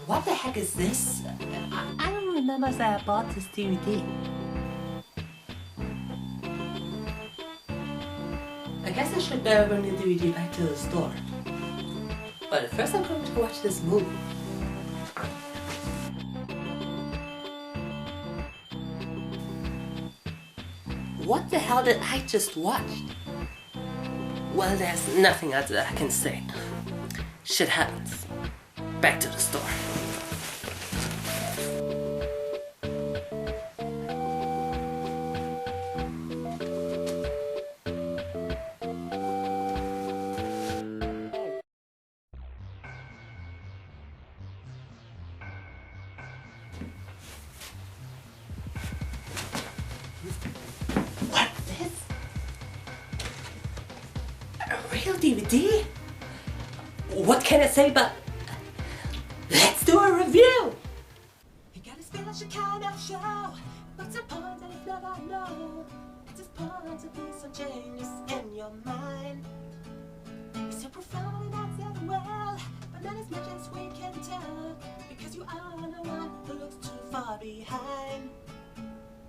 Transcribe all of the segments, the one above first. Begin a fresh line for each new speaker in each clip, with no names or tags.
What the heck is this? I don't remember that I bought this DVD. I guess I should better bring the DVD back to the store. But first I'm going to watch this movie. What the hell did I just watch? Well, there's nothing else that I can say. Shit happens. Back to the store. What's this? A real DVD? What can I say but let's do a review! You got a special kind of show, but some points that you never know. It's just point to be so genius in your mind. It's so profound and that's as well, but not as much as we can tell, because you are the one who looks too far behind,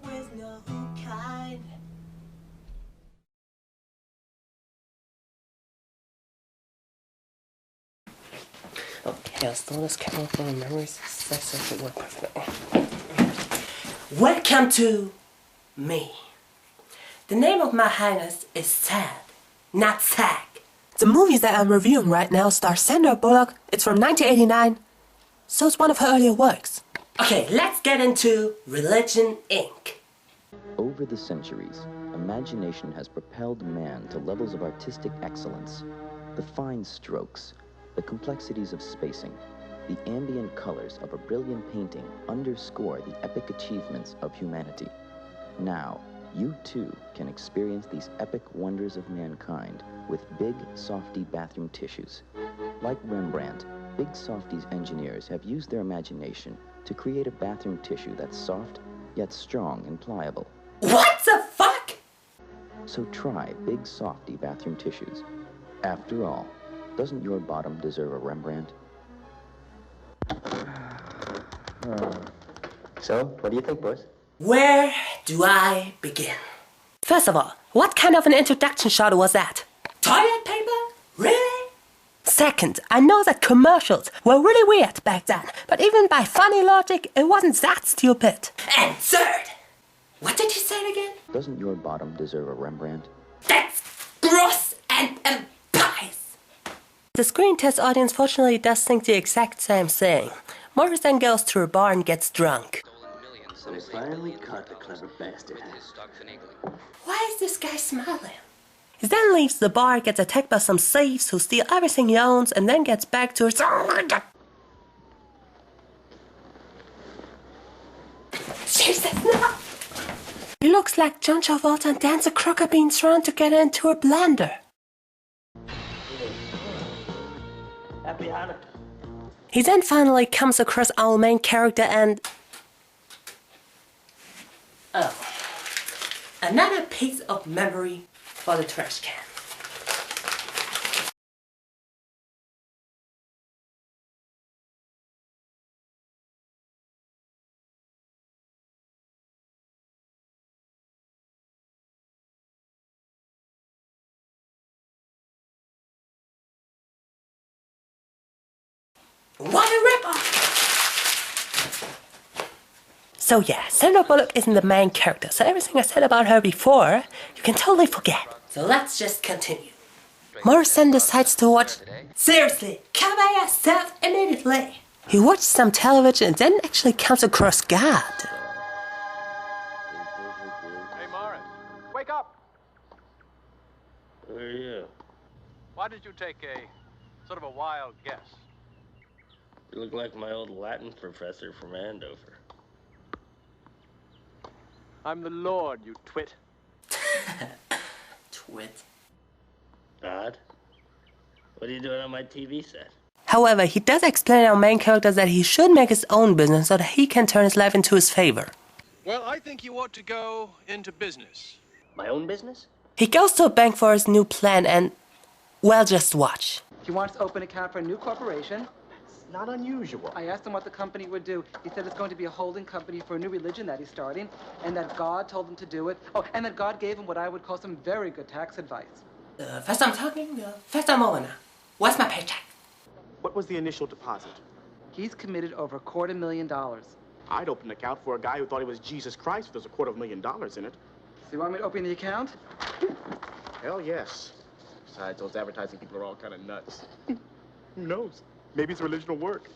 with no kind. Okay, I'll store this camera for the memories. That's actually work perfectly. Welcome to me. The name of my highness is Sad, not Sag. The movie that I'm reviewing right now stars Sandra Bullock. It's from 1989, so it's one of her earlier works. Okay, let's get into Religion, Inc.
Over the centuries, imagination has propelled man to levels of artistic excellence. The fine strokes, the complexities of spacing, the ambient colors of a brilliant painting underscore the epic achievements of humanity. Now, you too can experience these epic wonders of mankind with Big Softy bathroom tissues. Like Rembrandt, Big Softy's engineers have used their imagination to create a bathroom tissue that's soft, yet strong and pliable.
What the fuck?
So try Big Softy bathroom tissues. After all, doesn't your bottom deserve a Rembrandt?
So, what do you think, boys?
Where do I begin? First of all, what kind of an introduction shot was that? Toilet paper? Really? Second, I know that commercials were really weird back then, but even by funny logic, it wasn't that stupid. And third, what did you say again?
Doesn't your bottom deserve a Rembrandt?
That's gross and pious. The screen test audience fortunately does think the exact same thing. Morris then goes to a bar and gets drunk.
So they finally caught the clever bastard.
Why is this guy smiling? He then leaves the bar, gets attacked by some thieves who steal everything he owns, and then gets back to his... Jesus, no! He looks like John Travolta and Dancer Crocker being thrown together into a blender.
Happy Hanukkah.
He then finally comes across our main character and... Oh. Another piece of memory for the trash can. What a ripoff! So yeah, Sandra Bullock isn't the main character, so everything I said about her before, you can totally forget. So let's just continue. Morrison decides to watch... Seriously, come by yourself immediately! He watched some television and then actually comes across God.
Hey, Morris, wake up!
Who are you?
Why did you take a sort of a wild guess?
You look like my old Latin professor from Andover.
I'm the Lord, you twit.
Twit.
God? What are you doing on my TV set?
However, he does explain our main character that he should make his own business so that he can turn his life into his favor.
Well, I think you ought to go into business.
My own business?
He goes to a bank for his new plan and, well, just watch.
She wants to open an account for a new corporation. not unusual.
I asked him what the company would do. He said it's going to be a holding company for a new religion that he's starting, and that God told him to do it. Oh, and that God gave him what I would call some very good tax advice.
The first time talking, the first time over now. What's my paycheck?
What was the initial deposit?
He's committed over $250,000.
I'd open an account for a guy who thought he was Jesus Christ if there's $250,000 in it.
So you want me to open the account?
Hell yes. Besides, those advertising people are all kind of nuts. Who knows? Maybe it's religion will work.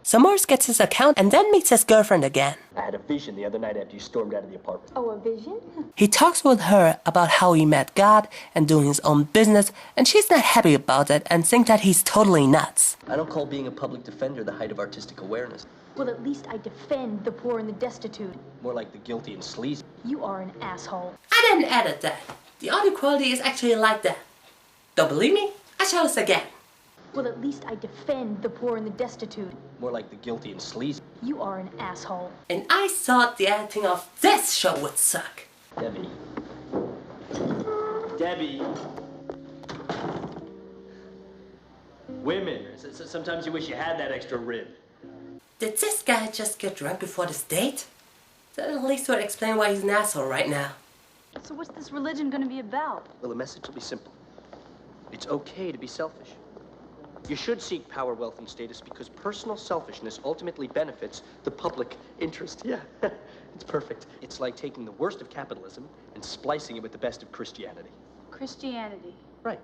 So Morris gets his account and then meets his girlfriend again.
I had a vision the other night after you stormed out of the apartment.
Oh, a vision?
He talks with her about how he met God and doing his own business, and she's not happy about it and thinks that he's totally nuts.
I don't call being a public defender the height of artistic awareness.
Well, at least I defend the poor and the destitute.
More like the guilty and sleazy.
You are an asshole.
I didn't edit that. The audio quality is actually like that. Don't believe me? I show this again.
Well, at least I defend the poor and the destitute.
More like the guilty and sleazy.
You are an asshole.
And I thought the editing of this show would suck.
Debbie. Debbie. Women. Sometimes you wish you had that extra rib.
Did this guy just get drunk before this date? That at least would explain why he's an asshole right now.
So what's this religion gonna be about?
Well, the message will be simple. It's okay to be selfish. You should seek power, wealth, and status because personal selfishness ultimately benefits the public interest. Yeah, it's perfect. It's like taking the worst of capitalism and splicing it with the best of Christianity.
Christianity.
Right.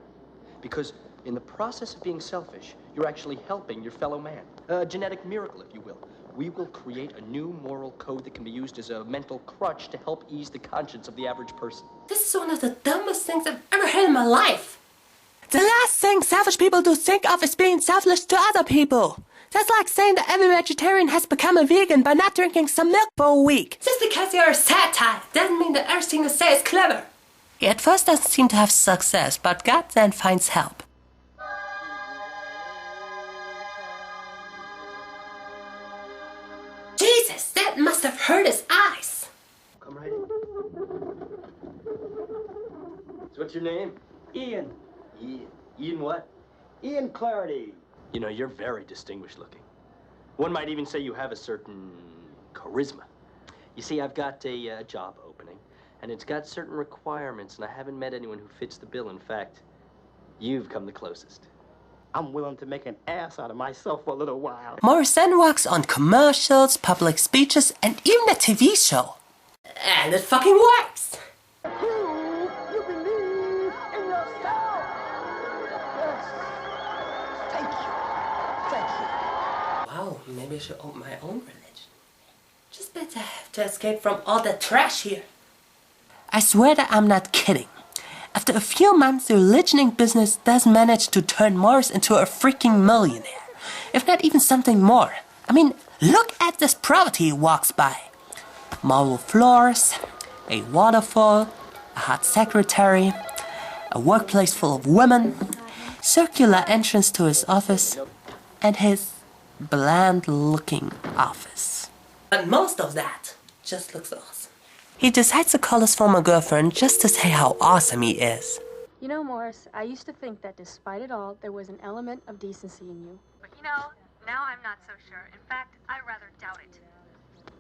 Because in the process of being selfish, you're actually helping your fellow man. A genetic miracle, if you will. We will create a new moral code that can be used as a mental crutch to help ease the conscience of the average person.
This is one of the dumbest things I've ever heard in my life. The last thing selfish people do think of is being selfish to other people. That's like saying that every vegetarian has become a vegan by not drinking some milk for a week. Just because you're a satire doesn't mean that everything you say is clever. He at first doesn't seem to have success, but God then finds help. Jesus, that must have hurt his eyes.
Come right in. So what's your name?
Ian.
Ian what?
Ian 𝗏𝗏𝗏𝗏.
You know, you're very distinguished looking. One might even say you have a certain charisma. You see, I've got a job opening, and it's got certain requirements, and I haven't met anyone who fits the bill. In fact, you've come the closest.
I'm willing to make an ass out of myself for a little while.
Morris then works on commercials, public speeches, and even a TV show. And it fucking works!
You believe in yourself. Yes. Thank you. Thank you.
Wow, maybe I should open my own religion. Just better have to escape from all the trash here. I swear that I'm not kidding. After a few months, the religioning business does manage to turn Morris into a freaking millionaire. If not even something more. I mean, look at this property he walks by. Marble floors, a waterfall, a hot secretary, a workplace full of women, circular entrance to his office, and his bland-looking office. But most of that just looks awesome. He decides to call his former girlfriend just to say how awesome he is.
You know, Morris, I used to think that despite it all, there was an element of decency in you. But you know, now I'm not so sure. In fact, I rather doubt it.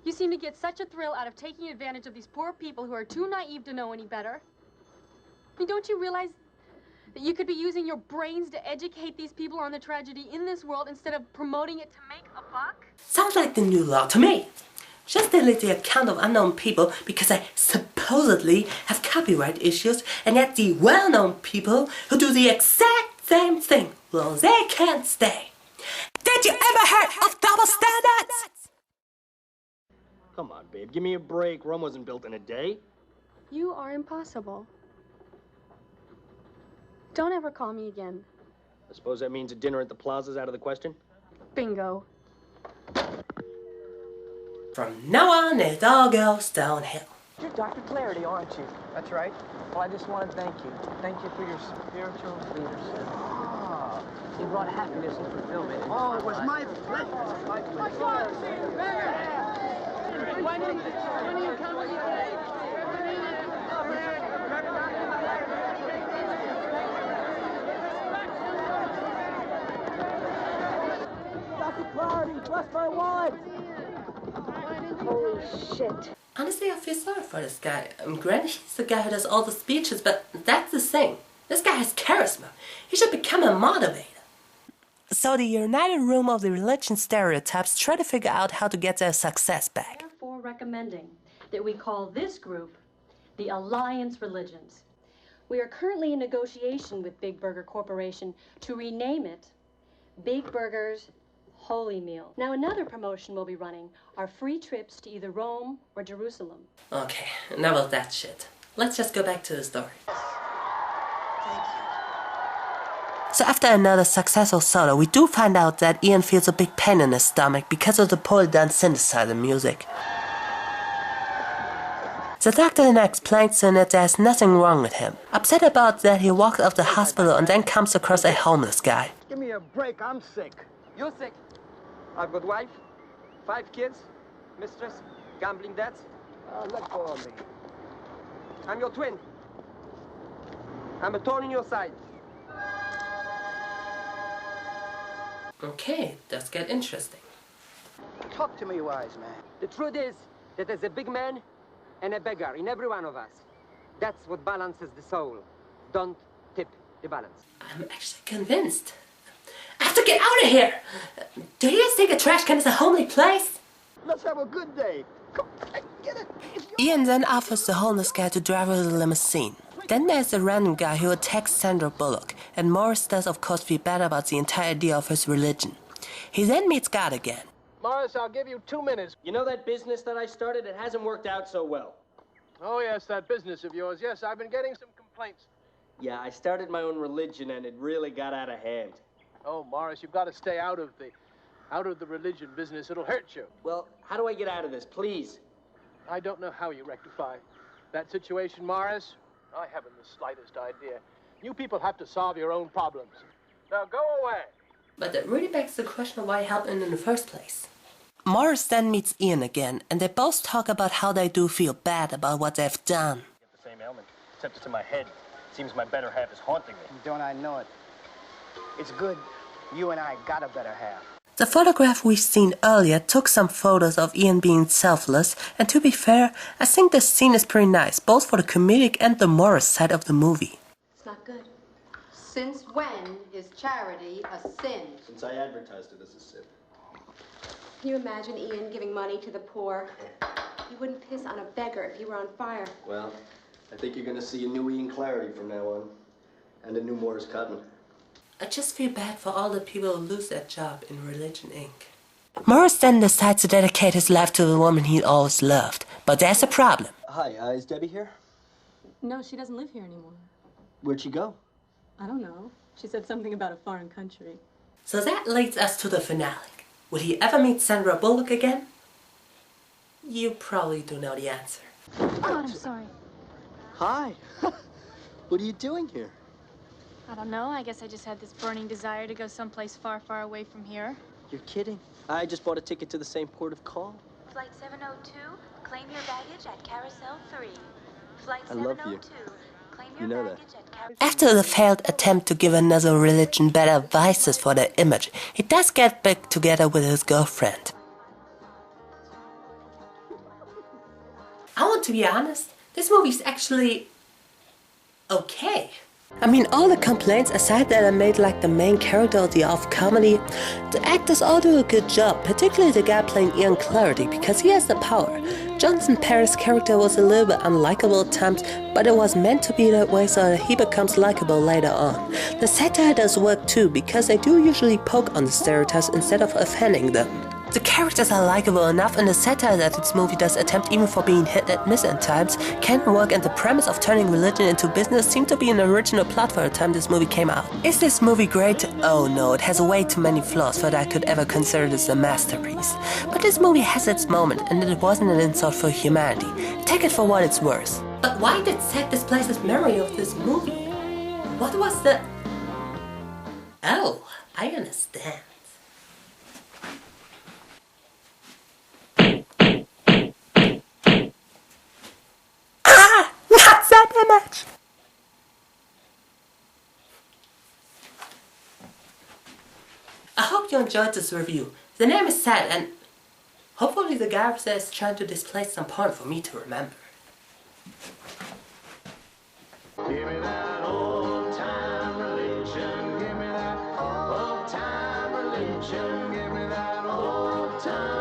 You seem to get such a thrill out of taking advantage of these poor people who are too naive to know any better. I mean, don't you realize that you could be using your brains to educate these people on the tragedy in this world instead of promoting it to make a buck?
Sounds like the new law to me. Just delete the account of unknown people because I supposedly have copyright issues, and yet the well-known people who do the exact same thing, well, they can't stay. Did you ever heard of double standards?
Come on, babe. Give me a break. Rome wasn't built in a day.
You are impossible. Don't ever call me again.
I suppose that means a dinner at the plaza's out of the question?
Bingo.
From now on, it all goes downhill.
You're Dr. Clarity, aren't you? That's right. Well, I just want to thank you. Thank you for your spiritual leadership. Ah, you brought happiness and fulfillment.
Oh, it was my pleasure.
When do you come again? lost my wallet.
Holy shit.
Honestly, I feel sorry for this guy. Granted, he's the guy who does all the speeches, but that's the thing. This guy has charisma. He should become a motivator. So the united room of the religion stereotypes try to figure out how to get their success back.
Therefore recommending that we call this group the Alliance Religions. We are currently in negotiation with Big Burger Corporation to rename it Big Burger's Holy Meal. Now another promotion we'll be running are free trips to either Rome or Jerusalem.
Okay, enough of that shit. Let's just go back to the story. So after another successful solo, we do find out that Ian feels a big pain in his stomach because of the poorly done synthesizer music. The doctor then explains to him that there's nothing wrong with him. Upset about that, he walks out of the hospital and then comes across a homeless guy.
Give me a break, I'm sick.
You're sick. I've got wife, 5 kids, mistress, gambling debts.
Let go of me.
I'm your twin. I'm a thorn in your side.
Okay, let's get interesting.
Talk to me, wise man.
The truth is that there's a big man and a beggar in every one of us. That's what balances the soul. Don't tip the balance.
I'm actually convinced. I have to get out of here! Do you think a trash can is a homely place?
Let's have a good day. Come, get it.
Ian then offers the homeless guy to drive her to the limousine. Then there's a random guy who attacks Sandra Bullock, and Morris does of course feel bad about the entire idea of his religion. He then meets God again.
Morris, I'll give you 2 minutes.
You know that business that I started? It hasn't worked out so well.
Oh, yes, that business of yours. Yes, I've been getting some complaints.
Yeah, I started my own religion and it really got out of hand.
Oh, Morris, you've got to stay out of the religion business. It'll hurt you.
Well, how do I get out of this, please?
I don't know how you rectify that situation, Morris. I haven't the slightest idea. You people have to solve your own problems. Now go away.
But that really begs the question of why he helped in the first place. Morris then meets Ian again, and they both talk about how they do feel bad about what they've done.
Get the same ailment, except it's in my head. Seems my better half is haunting me. Don't I know it? It's good you and I got a better half.
The photograph we've seen earlier took some photos of Ian being selfless, and to be fair, I think this scene is pretty nice, both for the comedic and the Morris side of the movie.
It's not good. Since when is charity a sin?
Since I advertised it as a sin.
Can you imagine Ian giving money to the poor? You wouldn't piss on a beggar if you were on fire.
Well, I think you're going to see a new Ian 𝗫𝗁ty from now on. And a new Morris Cotton.
I just feel bad for all the people who lose their job in Religion Inc. Morris then decides to dedicate his life to the woman he always loved. But there's a problem.
Hi, is Debbie here?
No, she doesn't live here anymore.
Where'd she go?
I don't know. She said something about a foreign country.
So that leads us to the finale. Will he ever meet Sandra Bullock again? You probably do know the answer.
Oh, God, I'm sorry.
Hi. What are you doing here?
I don't know. I guess I just had this burning desire to go someplace far, far away from here.
You're kidding. I just bought a ticket to the same port of call.
Flight 702, claim your baggage at Carousel 3. Flight
I love you.
702, claim
You
your
know that.
baggage at Carousel
After the failed attempt to give another religion better vices for their image, he does get back together with his girlfriend. I want to be honest, this movie's actually okay. I mean, all the complaints aside that I made like the main character of the off-comedy, the actors all do a good job, particularly the guy playing Ian 𝗫𝗁ty, because he has the power. Jonathan Perry's character was a little bit unlikable at times, but it was meant to be that way so that he becomes likable later on. The satire does work too, because they do usually poke on the stereotypes instead of offending them. The characters are likable enough, and the satire that this movie does attempt, even for being hit and miss at times, can work, and the premise of turning religion into business seemed to be an original plot for the time this movie came out. Is this movie great? Oh no, it has way too many flaws for that I could ever consider this a masterpiece. But this movie has its moment, and it wasn't an insult for humanity. Take it for what it's worth. But why did Zack displace his memory of this movie? What was the... Oh, I understand. Image. I hope you enjoyed this review. The name is sad, and hopefully the garrison is trying to display some porn for me to remember.
Give me that old-time religion. Give me that old-time religion. Give me that old-time